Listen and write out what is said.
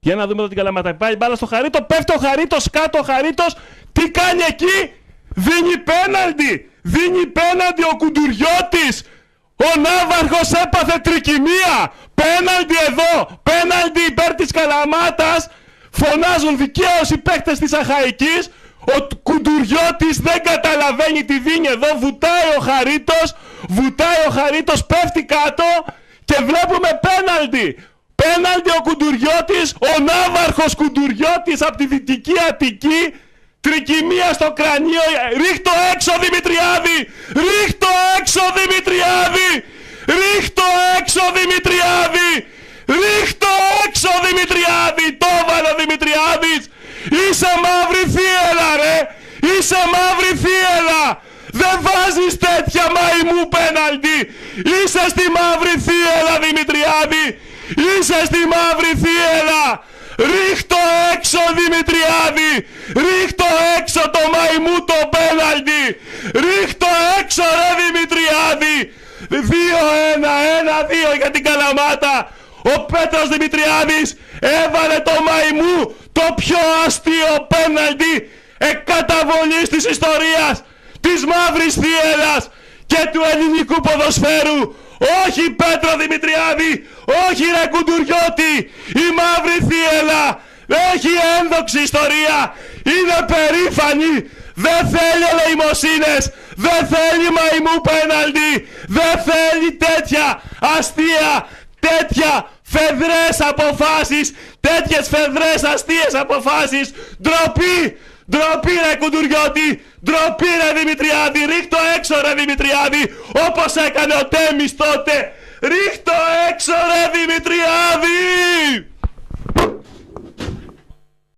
Για να δούμε εδώ την Καλαμάτα. Πάει μπάλα στο Χαρίτο, πέφτει ο Χαρίτος κάτω, ο Χαρίτος τι κάνει εκεί? Δίνει πέναλτι! Δίνει πέναλτι ο Κουντουριώτης! Ο Ναύαρχος έπαθε τρικυμία! Πέναλτι εδώ! Πέναλτι υπέρ της Καλαμάτας! Φωνάζουν δικαίως οι παίκτες της Αχαϊκής! Ο Κουντουριώτης δεν καταλαβαίνει τι δίνει εδώ, βουτάει ο Χαρίτος, πέφτει κάτω και βλέπουμε πέναλτι! Πέναλτι ο Κουντουριώτης, ο Ναύαρχος Κουντουριώτης από τη Δυτική Αττική, τρικυμία στο κρανίο, ρίχτω έξω Δημητριάδη! Ρίχτω έξω Δημητριάδη! Ρίχτω έξω Δημητριάδη! Ρίχτω έξω Δημητριάδη! Το έβαλε ο Δημητριάδης! Είσαι μαύρη θύελα ρε! Είσαι μαύρη θύελα! Δεν βάζεις τέτοια μαϊμού πέναλτι! Είσαι στη μαύρη θύελα Δημητριάδη! Είσαι στη μαύρη θύελα! Ρίχτω έξω Δημητριάδη! Ρίχτω έξω το μαϊμού το πέναλτι! Ρίχτω έξω ρε Δημητριάδη! 2-1, 1-2 για την Καλαμάτα! Ο Πέτρος Δημητριάδης έβαλε το μαϊμού, το πιο αστείο πέναλτι εκαταβολής της ιστορίας της μαύρης θύελας και του ελληνικού ποδοσφαίρου. Όχι Πέτρο Δημητριάδη, όχι ρε Κουντουριώτη, η μαύρη θύελα έχει ένδοξη ιστορία, είναι περήφανη, δεν θέλει ελεημοσύνες, δεν θέλει μαϊμού πέναλτι, δεν θέλει τέτοια αστεία, τέτοια φεδρές αποφάσεις, τέτοιες φεδρές αστείες αποφάσεις. Ντροπή! Ντροπή ρε Κουντουριώτη! Ντροπή ρε Δημητριάδη! Ρίχτω έξω ρε Δημητριάδη! Όπως έκανε ο Τέμις τότε! Ρίχτω έξω ρε Δημητριάδη!